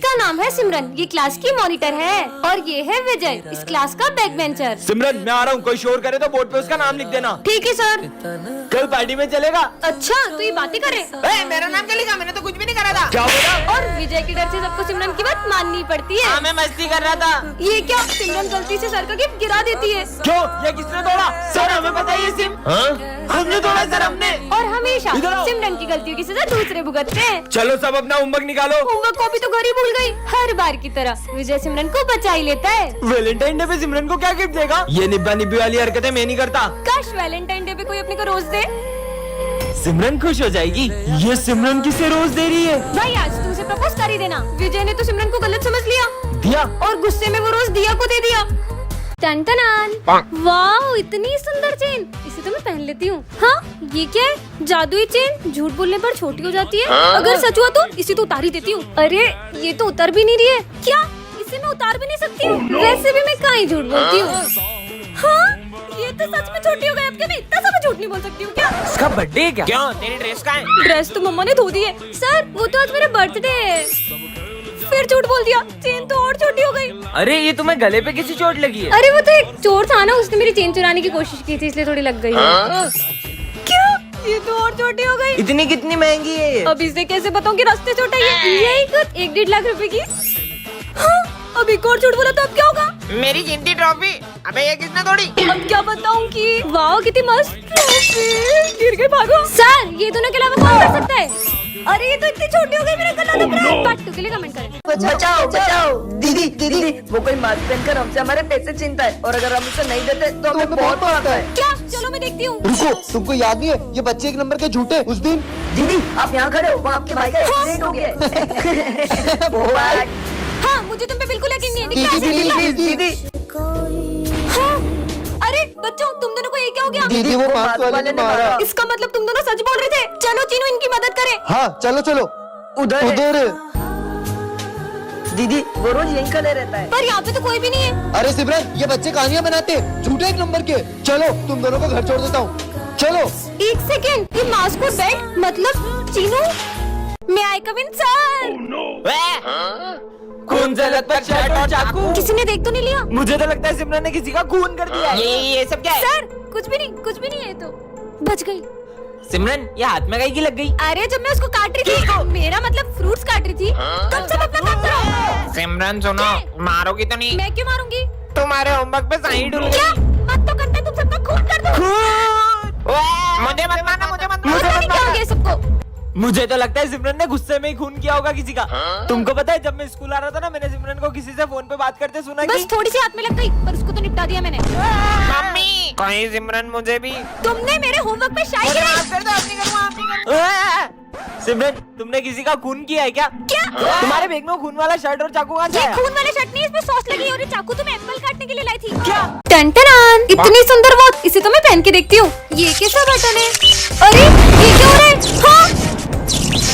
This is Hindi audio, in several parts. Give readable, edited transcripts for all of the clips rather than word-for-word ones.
इसका नाम है सिमरन, ये क्लास की मॉनिटर है, और ये है विजय, इस क्लास का बैक बेंचर। सिमरन मैं आ रहा हूँ, कोई शोर करे तो बोर्ड पे उसका नाम लिख देना। ठीक है सर। कल पार्टी में चलेगा? अच्छा तो ये बातें करे। मेरा नाम क्या लिखा? मैंने तो कुछ भी नहीं करा था। क्या बोला? और विजय के डर से सबको सिमरन की बात माननी पड़ती है। हाँ, मैं मस्ती कर रहा था। ये क्या, सिमरन गलती से सर का गिफ्ट गिरा देती है। क्यों? ये किसने तोड़ा? सर हमें पता है ये सिम। हमने तोड़ा सर, हमने। और हमेशा इधर आओ। सिमरन की गलतियों की सजा दूसरे भुगतते हैं। चलो सब अपना होमवर्क निकालो। होमवर्क कॉपी तो घर ही भूल गई। हर बार की तरह विजय सिमरन को बचा ही लेता है। वैलेंटाइन डे पे सिमरन को क्या गिफ्ट देगा? ये निब्बा निब्बी वाली हरकतें मैं नहीं करता। काश वैलेंटाइन डे पे कोई अपने को रोज दे। सिमरन खुश हो जाएगी। ये सिमरन किसे रोज दे रही है? भाई आज तू उसे प्रपोज कर ही देना। विजय ने तो सिमरन को गलत समझ लिया दिया। और गुस्से में वो रोज दिया को दे दिया। टन-टनान। वाह इतनी सुंदर चेन, इसे तो मैं पहन लेती हूँ। हाँ ये क्या है? जादुई चेन झूठ बोलने पर छोटी हो जाती है। अगर सच हुआ तो इसे तो उतार ही देती हूँ। अरे ये तो उतर भी नहीं रही है। क्या इसे मैं उतार भी नहीं सकती हूँ? वैसे भी मैं कहाँ ही झूठ बोलती हूँ। हाँ ये तो सच में छोटी हो गई। अब क्या मैं इतना सा भी झूठ नहीं बोल सकती हूँ क्या? इसका बर्थडे है क्या? क्यों, तेरी ड्रेस कहाँ है? ड्रेस तो मम्मा ने धो दी है। सर वो तो आज मेरा बर्थडे है। फिर झूठ बोल दिया, चेन तो और छोटी हो गई। अरे ये तुम्हें गले पे किसी चोट लगी है? अरे वो तो एक चोर था ना, उसने मेरी चेन चुराने की कोशिश की थी, इसलिए थोड़ी लग गई है। क्या ये तो और छोटी हो गई। इतनी कितनी महंगी है ये? अब इसे कैसे बताऊं कि रास्ते छोटा है? यही कुछ 1-1.5 लाख रुपए की। हाँ, अब एक और झूठ बोला तो अब क्या होगा? मेरी गिनती ट्रॉफी। अबे ये किसने तोड़ी? अब क्या बताऊं कि वाह कितनी मस्त ट्रॉफी। गिर गई, भागो। सर ये दोनों के अलावा कौन कर सकता है? अरे ये तो इतनी छोटी हो गई, मेरा गला दब रहा है। पार्ट 2 के लिए कमेंट करें। बचाओ बचाओ दीदी दीदी, वो कोई मास्क पहनकर हमसे हमारे पैसे छीनता है, और अगर हम उसे नहीं देते तो हमें बहुत मारता है। क्या? चलो मैं देखती हूँ। रुको, तुमको याद नहीं है ये बच्चे 1 नंबर के झूठे उस दिन? दीदी आप यहाँ खड़े हो, वो आपके भाई का एक्सीडेंट हो गया है। हाँ मुझे तुम पे बिल्कुल यकीन नहीं है। दिखा, दीदी दिखा। दीदी हाँ। अरे बच्चों तुम दोनों को ये क्या हो गया? दीदी वो मास्क वाले ने मारा। इसका मतलब तुम दोनों सच बोल रहे थे। चलो चीनू इनकी मदद करें। हाँ चलो चलो उधर है। उधर। दीदी वो रोज यहीं खड़े रहता है। पर यहाँ पे तो कोई भी नहीं है। अरे सिमरन ये बच्चे कहानियाँ बनाते हैं, झूठे 1 नंबर के। चलो तुम दोनों को घर छोड़ देता हूँ, चलो। 1 सेकेंड, ये मास्क और बैग मतलब चीनू। मैं आई कम इन सर। खून से लथपथ शर्ट और चाकू। किसी ने देख तो नहीं लिया? मुझे तो लगता है सिमरन ने किसी का खून कर दिया है। ये सब क्या है? सर कुछ भी नहीं, कुछ भी नहीं है। तो बच गई। सिमरन ये हाथ में कहीं की लग गई? अरे जब मैं उसको काट रही थी, मेरा मतलब फ्रूट्स काट रही थी, तुम सब अपना काम करो। सिमरन सुनो, मारोगी तो नहीं? मैं क्यों मारूंगी? तुम्हारे होमवर्क पे साइन डूब क्या मत तो करते, तुम सबका खून कर दो। मुझे मत मारना, मुझे मत पता मारना। नहीं क्या हो गया सबको। मुझे तो लगता है सिमरन ने गुस्से में ही खून किया होगा किसी का। तुमको पता है जब मैं स्कूल आ रहा था ना, मैंने सिमरन को किसी से फोन पे बात करते सुना बस कि थोड़ी सी हाथ में लग गई, पर उसको तो निपटा दिया मैंने। मम्मी कहीं सिमरन मुझे भी। तुमने मेरे होमवर्क पे शायद माफ कर दो, आप नहीं करूँगा, आप नहीं करूँगा। सिमरन तुमने किसी का खून किया है क्या? क्या? तुम्हारे बैग में खून वाला शर्ट और चाकू कहाँ से ये आया? खून वाले शर्ट नहीं, इसमें सॉस लगी है, और ये चाकू तो मैं एप्पल काटने के लिए लाई थी। क्या? टन-टनान, इतनी सुंदर वॉच, इसे तो मैं पहन के देखती हूँ। ये कैसा बटन है? अरे ये क्या हो रहा है? हाँ?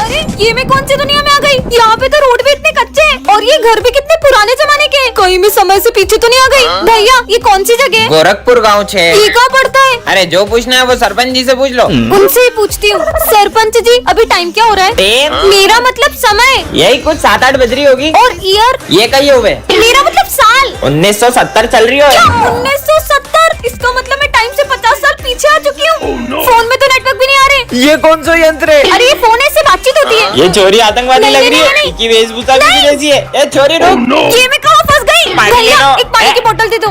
अरे ये मैं कौन सी दुनिया में आ गई? यहाँ पे तो रोड भी इतने कच्चे हैं, और ये घर भी कितने पुराने जमाने के हैं। कहीं मैं समय से पीछे तो नहीं आ गई? भैया ये कौन सी जगह है? गोरखपुर गाँव छे। ये कहाँ पड़ता है? अरे जो पूछना है वो सरपंच जी से पूछ लो। उनसे ही पूछती हूँ। सरपंच जी अभी टाइम क्या हो रहा है? टाइम? मेरा मतलब समय। यही कुछ 7-8 बज रही होगी। और ईयर? ये कही हुए मेरा मतलब साल। 1970 चल रही हो। क्या 1970? इसका मतलब मैं टाइम से 50 साल पीछे आ चुकी हूँ। फोन में तो नेटवर्क भी नहीं आ रहे। ये कौन सा यंत्र है? अरे ये फोन है, इससे बातचीत होती है। ये छोरी आतंकवादी नहीं, लग रही नहीं, है। नहीं। इसकी वेशभूषा भी जैसी है। ए छोरी रुक। ये मैं कहाँ फंस गई? पानी ले भैया लो। एक पानी की बोतल दे दो।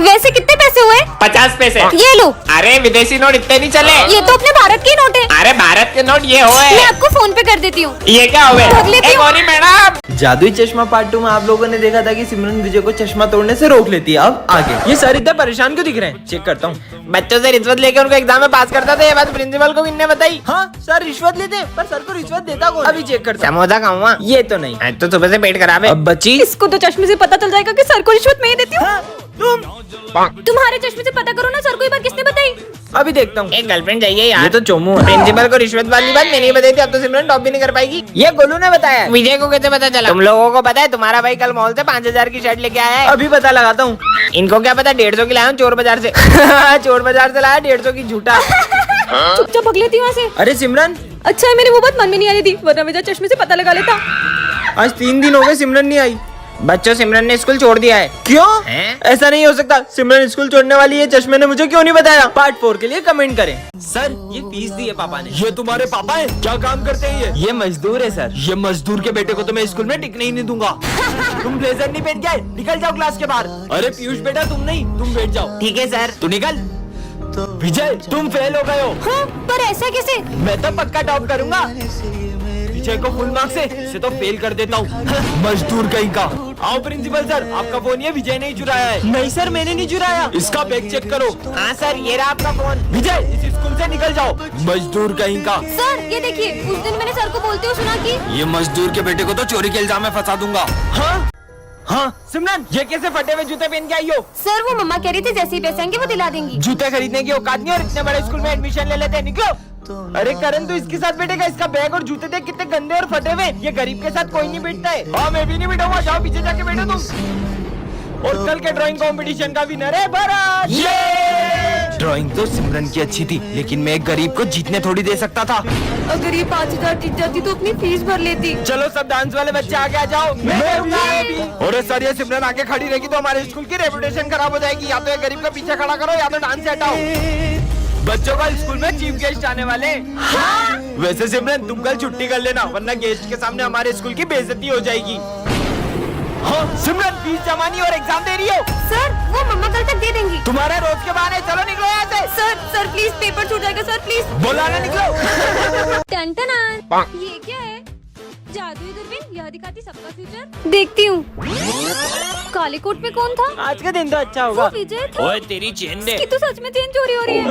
वैसे कितने पैसे हुए? 50 पैसे। ये लो। अरे विदेशी नोट इतने नहीं चले। ये तो अपने भारत के नोट है। अरे भारत के नोट ये हुए। मैं आपको फोन पे कर देती हूँ। ये क्या हुए? रख लेती हूँ। गौरी मैडम। जादुई चश्मा पार्ट 2 में आप लोगों ने देखा था कि सिमरन विजय को चश्मा तोड़ने से रोक लेती है। अब आगे ये सर इतना परेशान क्यों दिख रहे हैं? चेक करता हूँ। बच्चों से रिश्वत लेके उनको एग्जाम में पास करता था, ये बात प्रिंसिपल को किसने बताई? हाँ सर रिश्वत लेते हैं, पर सर को रिश्वत देता कौन? अभी चेक करता हूँ। समोसा खाऊंगा। ये तो नहीं। आज तो सुबह से पेट खराब है। अब बची इसको तो चश्मे से पता चल जाएगा कि सर को रिश्वत मैं ही देती हूँ। तुम। तुम्हारे चश्मे से पता करो ना, सर को ये बात किसने बताई? अभी देखता हूँ। एक गर्लफ्रेंड चाहिए ये यार। तो चोमू है। प्रिंसिपल को रिश्वत वाली बात मैंने ही बताई थी। अब तो सिमरन टॉप भी नहीं कर पाएगी। ये गोलू ने बताया है। विजय को कैसे पता चला? तुम लोगों को पता है तुम्हारा भाई कल मॉल से 5000 की शर्ट लेके आया है। अभी पता लगाता हूँ। इनको क्या पता 150 की लाया हूँ चोर बाजार से। चोर बाजार से लाया 150 की झूठा। चुपचाप भग लेती हूँ वहाँ से। अरे सिमरन अच्छा है मैंने वो बात मन में नहीं आने दी, वरना मुझे चश्मे से पता लगा लेता। आज 3 दिन हो गए सिमरन नहीं आई। बच्चों, सिमरन ने स्कूल छोड़ दिया है। क्यों? हैं? ऐसा नहीं हो सकता, सिमरन स्कूल छोड़ने वाली है, चश्मे ने मुझे क्यों नहीं बताया? पार्ट 4 के लिए कमेंट करें। सर, ये फीस दी है पापा ने। ये तुम्हारे पापा है? क्या काम करते हैं ये मजदूर है सर। ये मजदूर के बेटे को तो मैं स्कूल में टिकने ही नहीं दूंगा। तुम ब्लेजर नहीं पहन के आए, निकल जाओ क्लास के बाहर। अरे पीयूष बेटा, तुम नहीं, तुम बैठ जाओ। ठीक है सर। तू निकल। विजय, तुम फेल हो गए हो। हाँ, पर ऐसा कैसे? मैं तो पक्का टॉप करूंगा। विजय को फुल मार्क्स से इसे तो फेल कर देता हूँ। मजदूर कहीं का। आओ प्रिंसिपल सर, आपका फोन ये विजय ने चुराया है। नहीं सर, मैंने नहीं चुराया। इसका बैग चेक करो। हाँ सर, ये रहा आपका फोन। विजय, इस स्कूल से निकल जाओ। मजदूर कहीं का। सर ये देखिए, उस दिन मैंने सर को बोलते हुए सुना कि ये मजदूर के बेटे को तो चोरी के इल्जाम में फंसा दूंगा। हाँ हाँ सिमरन, ये कैसे फटे हुए जूते पहन के आई हो? सर वो मम्मा कह रही थी जैसे ही पैसे आएंगे वो दिला देंगी। जूते खरीदने की औकात नहीं और इतने बड़े स्कूल में एडमिशन ले लेते हैं, निकलो। अरे करण, तू इसके साथ बैठेगा? इसका बैग और जूते देख कितने गंदे और फटे हुए। ये गरीब के साथ कोई नहीं बैठता है। हाँ, मैं भी नहीं बैठूंगा, जाओ पीछे जाके बैठो तुम। और कल के ड्राइंग कंपटीशन का विनर है भरत। ड्राइंग तो सिमरन की अच्छी थी, लेकिन मैं एक गरीब को जीतने थोड़ी दे सकता था। अगर ये 5000 जीत जाती तो अपनी फीस भर लेती। चलो सब डांस वाले बच्चे आगे आ जाओ। मैं भी। और सर, ये सिमरन आगे खड़ी रहेगी तो हमारे स्कूल की रेपुटेशन खराब हो जाएगी। या तो एक गरीब का पीछे खड़ा करो या तो डांस से हटाओ। बच्चों का स्कूल में चीफ गेस्ट आने वाले। हाँ? वैसे सिमरन, तुम कल छुट्टी कर लेना, वरना गेस्ट के सामने हमारे स्कूल की बेइज्जती हो जाएगी। हाँ सिमरन, फीस जमा नहीं और एग्जाम दे रही हो? सर वो मम्मा कल तक दे देंगी। तुम्हारे रोज के बहाने, चलो निकलो यहाँ से। सर प्लीज पेपर छूट जाएगा सर प्लीज। बोला ना, निकलो। टन ये क्या है? जादुई दूरबीन, यह दिखाती सबका फ्यूचर। देखती हूँ। काले कोट में कौन था? आज का दिन तो अच्छा वो होगा। विजय था। ओए तेरी चेन दे। इसकी तो सच में चेंज हो रही है।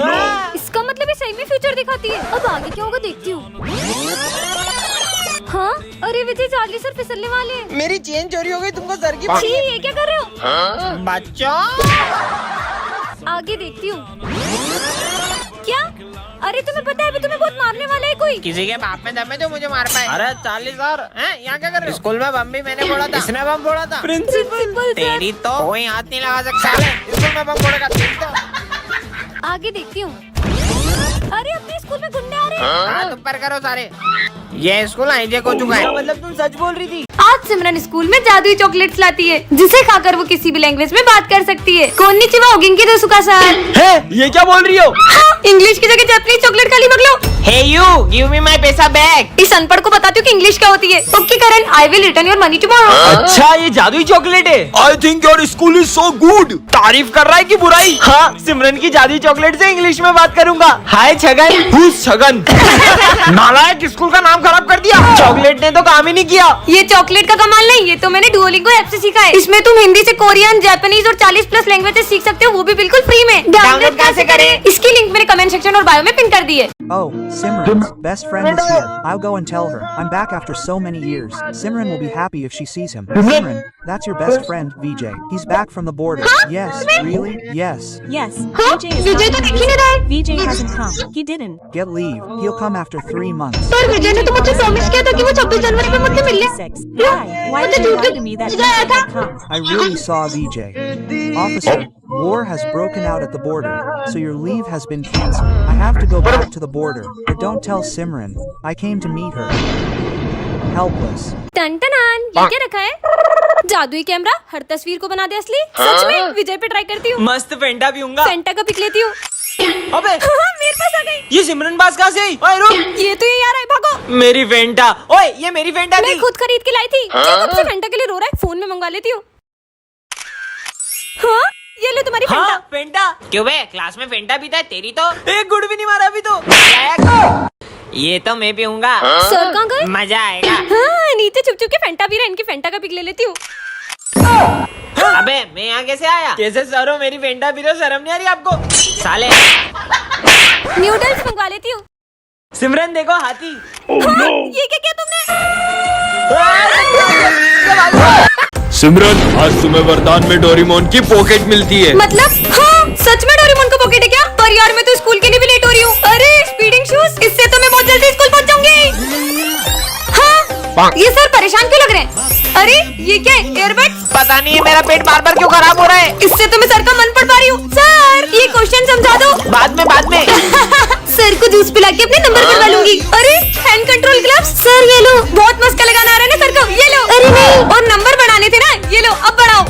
इसका मतलब ये सही में फ्यूचर दिखाती है। अब आगे क्या होगा देखती हूँ। हाँ, अरे विजय, चार्ली सर फिसलने वाले हैं। मेरी चेन चोरी हो गई, तुमको सर की। छी, ये क्या कर रहे हो? बच्चों, आगे देखती हूँ। क्या? अरे तुम्हें पता है अभी तुम्हें बहुत मारने वाला है कोई। किसी के बाप में दम है जो मुझे मार पाए? अरे चार्ली सर, यहाँ क्या कर रहे हो? स्कूल में बम भी मैंने फोड़ा था। इसने बम फोड़ा था। Principal sir. तेरी तो कोई हाथ नहीं लगा सकता है। स्कूल में बम फोड़ेगा तो। आगे देखती हूँ। अरे अपने स्कूल में गुंडे आ रहे हैं। हाँ, तुम पर करो सारे। ये स्कूल हाईजेक हो चुका है। मतलब तुम सच बोल रही थी? आज सिमरन स्कूल में जादुई चॉकलेट्स लाती है, जिसे खाकर वो किसी भी लैंग्वेज में बात कर सकती है। कोन्निचिवा ओगिंकी दोसुका सर। है, ये क्या बोल रही हो? हाँ, इंग्लिश की जगह जापानीज चॉकलेट खाली बगलो। Hey you, give me my पैसा बैक। इस अनपढ़ को बताती हूँ कि इंग्लिश क्या होती है। Okay Karan, I will return your money tomorrow. अच्छा, ये जादुई चॉकलेट है। I think your school is so good. तारीफ कर रहा है कि बुराई? हाँ, सिमरन की जादुई चॉकलेट से इंग्लिश में बात करूंगा। हाय छगन। Who's छगन? नालायक, स्कूल का नाम खराब कर दिया। चॉकलेट ने तो काम ही नहीं किया। ये चॉकलेट का कमाल नहीं, ये तो मैंने डुओलिंगो ऐप से सीखा है। इसमें तुम हिंदी से कोरियन, जापानीज और 40+ लैंग्वेजेस सीख सकते हो, वो भी बिल्कुल फ्री में। डाउनलोड कैसे करें? इसकी लिंक मेरे कमेंट सेक्शन और बायो में पिन कर दी है। Oh, Simran's best friend is here. I'll go and tell her. I'm back after so many years. Simran will be happy if she sees him. Simran, that's your best friend, Vijay. He's back from the border. Yes, really? Yes. Yes, हाँ? VJ is विजय तो not दिख ही नहीं रहा है। VJ hasn't come. He didn't. Get leave. He'll come after 3 months. पर विजय ने तो मुझसे प्रॉमिस किया था कि वो 26 जनवरी में मुझसे मिलने। 6. Why मुझे did you झूठ lie to me that विजय आया he था। would come? I really saw Vijay. Officer, war has broken out at the border, so your leave has been cancelled. I have to go back to the border, but don't tell Simran. I came to meet her. Helpless. टन ये क्या रखा है? जादुई कैमरा हर तस्वीर को बना दे असली। सच में विजय पे ट्राई करती हूँ। मस्त फेंटा पीऊंगा। फेंटा का पिक लेती हूँ। अबे, मेरे पास आ गई। ये सिमरन पास कहाँ से आई? ओए रुक, ये तो ये यार है, भागो। मेरी फेंटा। ओए, ये मेरी फेंटा मैं थी। खुद खरीद के लाई थी। ये कब से फेंटा के लिए रो रहा है? फोन में मंगवा लेती हूँ। हाँ, ये ले तुम्हारी फेंटा। हाँ, फेंटा। क्यों बे, क्लास में फेंटा पीता है? तेरी तो एक गुड़ भी नहीं मारा अभी तो। ये तो मैं पीऊंगा। सर कहाँ गए? मजा आएगा। हाँ, नीचे छुप छुप के फेंटा पी रहा है। इनकी फेंटा का पिक ले लेती हूँ। अबे, मैं यहाँ कैसे आया? कैसे सर हो, मेरी फेंटा पी रहे हो? शर्म नहीं आ रही आपको? साले, नूडल्स मंगवा लेती हूँ। सिमरन देखो, हाथी। हाँ, ये क्या किया तुमने? सिमरन, आज तुम्हें वरदान में डोरेमोन की पॉकेट मिलती है। मतलब? हाँ, सच में डोरेमोन का पॉकेट है क्या? पर यार मैं तो स्कूल के लिए भी लेट हो रही हूँ। अरे स्पीडिंग शूज, इससे तो मैं बहुत जल्दी स्कूल पहुँच जाऊंगी। हाँ, ये सर परेशान क्यों लग रहे हैं? अरे ये क्या है? एयरबड? पता नहीं मेरा पेट बार बार क्यों खराब हो रहा है। इससे तो मैं सर का मन पढ़ पा रही हूँ। सर ये क्वेश्चन समझा दो। बाद में सर को जूस पिला के अपने नंबर करवा लूंगी। अरे हैंड कंट्रोल ग्लव्स सर ये लो, बहुत मस्का लगाना आ रहा है ना सर को, ये लो। अरे नहीं, और नंबर बढ़ाने थे ना, ये लो अब बढ़ाओ।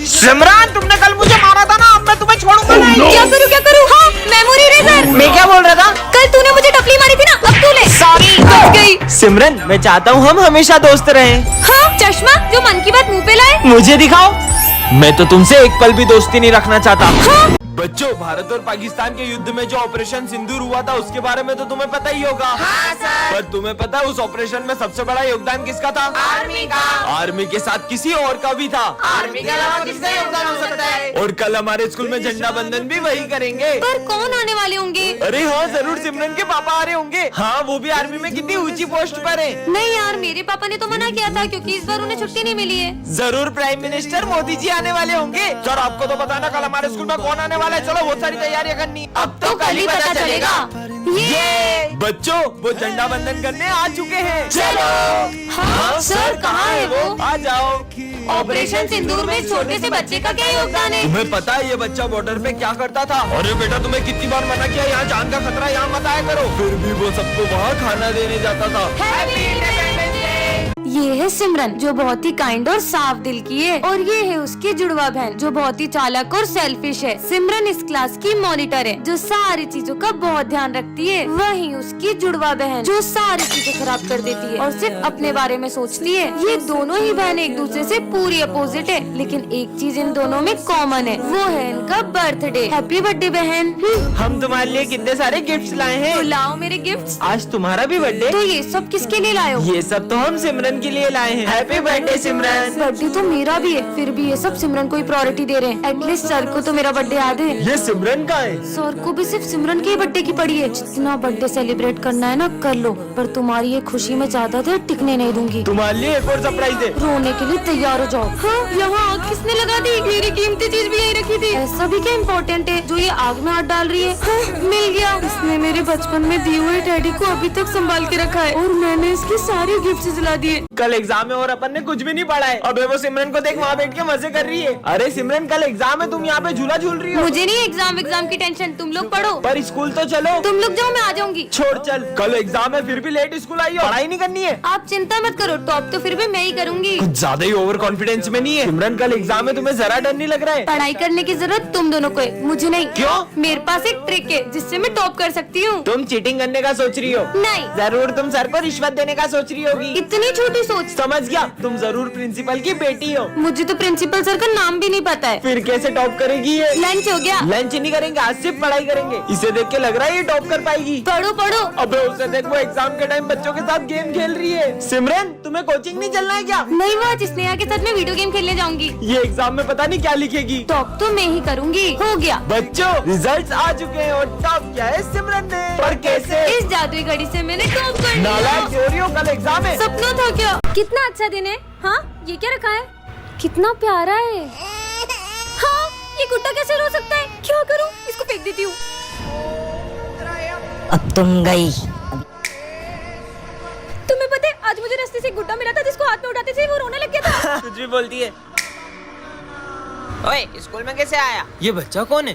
सिमरन तुमने कल मुझे मारा था ना, अब मैं तुम्हें छोड़ूंगा नहीं। क्या करूँ? हाँ मेमोरी इरेजर। मैं क्या बोल रहा था? कल तूने मुझे टपली मारी थी ना, अब तू ले। सॉरी। बच गई। सिमरन मैं चाहता हूँ हम हमेशा दोस्त रहें। हाँ चश्मा जो मन की बात मुंह पे लाए। मुझे दिखाओ। मैं तो तुमसे एक पल भी दोस्ती नहीं रखना चाहता। हाँ? बच्चों, भारत और पाकिस्तान के युद्ध में जो ऑपरेशन सिंदूर हुआ था उसके बारे में तो तुम्हें पता ही होगा। हाँ सर। पर तुम्हें पता है उस ऑपरेशन में सबसे बड़ा योगदान किसका था? आर्मी का। आर्मी के साथ किसी और का भी था। आर्मी के अलावा किसका योगदान हो सकता है? और कल हमारे स्कूल में झंडा बंधन भी वही करेंगे। पर कौन आने वाले होंगे? अरे हाँ जरूर, सिमरन के पापा आ रहे होंगे। हाँ वो भी आर्मी में कितनी ऊंची पोस्ट पर है। नहीं यार, मेरे पापा ने तो मना किया था क्योंकि इस बार उन्हें छुट्टी नहीं मिली है। जरूर प्राइम मिनिस्टर मोदी जी आने वाले होंगे। सर आपको तो पता ना कल हमारे स्कूल में कौन आने वाला है। चलो बहुत सारी तैयारियां करनी। अब तो कल ही पता चलेगा। ये बच्चों वो झंडा बंधन करने आ चुके हैं। चलो। हाँ सर कहाँ है वो? आ जाओ। ऑपरेशन सिंदूर में इस छोटे से बच्चे का क्या योगदान है? तुम्हें पता है ये बच्चा बॉर्डर पे क्या करता था? अरे बेटा तुम्हें कितनी बार मना किया, यहाँ जान का खतरा, यहाँ मत आया करो। फिर भी वो सबको वहाँ खाना देने जाता था। ये है सिमरन जो बहुत ही काइंड और साफ दिल की है, और ये है उसकी जुड़वा बहन जो बहुत ही चालाक और सेल्फिश है। सिमरन इस क्लास की मॉनिटर है जो सारी चीजों का बहुत ध्यान रखती है। वहीं उसकी जुड़वा बहन जो सारी चीजें खराब कर देती है और सिर्फ अपने बारे में सोचती है। ये दोनों ही बहन एक दूसरे से पूरी अपोजिट है, लेकिन एक चीज इन दोनों में कॉमन है, वो है इनका बर्थडे। हैप्पी बर्थडे बहन। हम तुम्हारे लिए कितने सारे गिफ्ट्स लाए तो हैं। लाओ मेरे गिफ्ट्स। आज तुम्हारा भी बर्थडे। तो ये सब किसके लिए लाए हो? ये सब तो हम सिमरन के लिए लाए हैं। हैप्पी बर्थडे सिमरन। बर्थडे तो मेरा भी है, फिर भी ये सब सिमरन को ही प्रायोरिटी दे रहे हैं। एटलीस्ट सर को तो मेरा बर्थडे याद है। ये सिमरन का है। सर को भी सिर्फ सिमरन के ही बर्थडे की पड़ी है। जितना बर्थडे सेलिब्रेट करना है ना कर लो, पर तुम्हारी ये खुशी में ज्यादा देर टिकने नहीं दूंगी। तुम्हारे लिए एक और सरप्राइज है। रोने के लिए तैयार हो जाओ। हाँ यहाँ आग किसने लगा दी? मेरी कीमती चीज भी यही रखी थी। ऐसा भी क्या इम्पोर्टेंट है जो ये आग में हाथ डाल रही है? हाँ, मिल गया। इसने मेरे बचपन में दिए हुए टेडी को अभी तक संभाल के रखा है और मैंने इसके सारे गिफ्ट जला दिए। कल एग्जाम है और अपन ने कुछ भी नहीं पढ़ा है। अबे वो सिमरन को देख वहाँ बैठ के मजे कर रही है। अरे सिमरन कल एग्जाम है, तुम यहाँ पे झूला झूल रही हो। मुझे नहीं एग्जाम की टेंशन, तुम लोग पढ़ो। पर स्कूल तो चलो। तुम लोग जाओ, मैं आ जाऊंगी। छोड़ चल, कल एग्जाम है फिर भी लेट स्कूल आई हो। पढ़ाई नहीं करनी है। आप चिंता मत करो, टॉप तो फिर भी मैं ही करूंगी। कुछ ज्यादा ही ओवर कॉन्फिडेंस में नहीं है। सिमरन कल एग्जाम है, तुम्हें जरा डर नहीं लग रहा है? पढ़ाई करने की जरूरत तुम दोनों को है, मुझे नहीं। क्यों? मेरे पास एक ट्रिक है जिससे मैं टॉप कर सकती हूँ। तुम चीटिंग करने का सोच रही हो? नहीं। जरूर तुम सर को रिश्वत देने का सोच रही होगी। इतनी छोटी सोच। समझ गया, तुम जरूर प्रिंसिपल की बेटी हो। मुझे तो प्रिंसिपल सर का नाम भी नहीं पता है। फिर कैसे टॉप करेगी ये? लंच हो गया? लंच नहीं करेंगे, आज सिर्फ पढ़ाई करेंगे। इसे देख के लग रहा है ये टॉप कर पाएगी। पढ़ो पढ़ो। अबे उसे देख, वो एग्जाम के टाइम बच्चों के साथ गेम खेल रही है। सिमरन तुम्हें कोचिंग नहीं चलना है क्या? नहीं, वो आज स्नेहा के साथ मैं वीडियो गेम खेलने जाऊंगी। ये एग्जाम में पता नहीं क्या लिखेगी। टॉप तो मैं ही करूंगी। हो गया। बच्चों रिजल्ट्स आ चुके हैं और टॉप किया है सिमरन ने। पर कैसे? इस जादुई घड़ी से मैंने टॉप कर लिया। नालायक चोरी हो, कल एग्जाम है। सपना था क्या? कितना अच्छा दिन है। हाँ ये क्या रखा है? कितना प्यारा है। हाँ ये गुड्डा कैसे रो सकता है? क्या करूँ? इसको फेंक देती हूँ। अब तुम गई। तुम्हें पता है आज मुझे रास्ते से एक गुड्डा मिला था जिसको हाथ में उठाते थे वो रोने लग गया था। कुछ भी बोलती है। ओए स्कूल में कैसे आया? ये बच्चा कौन है?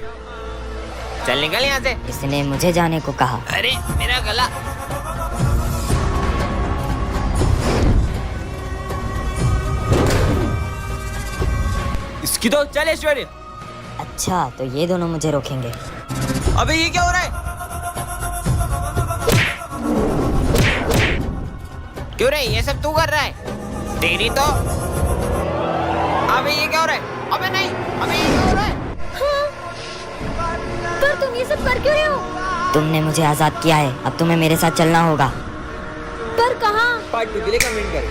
चल निकल यहाँ से। इसने मुझे जाने को कहा। अरे मेरा गला। इसकी तो चल ऐश्वर्य। अच्छा तो ये दोनों मुझे रोकेंगे। अबे ये क्या हो रहा है? क्यों रे ये सब तू कर रहा है? तेरी तो। अबे ये क्या हो रहा है? अबे नहीं, अबे ये क्या हो रहा है? पर तुम ये सब कर क्यों रहे हो? तुमने मुझे आजाद किया है, अब तुम्हें मेरे साथ चलना होगा। पर कहाँ? पार्ट 2 के लिए कमेंट कर।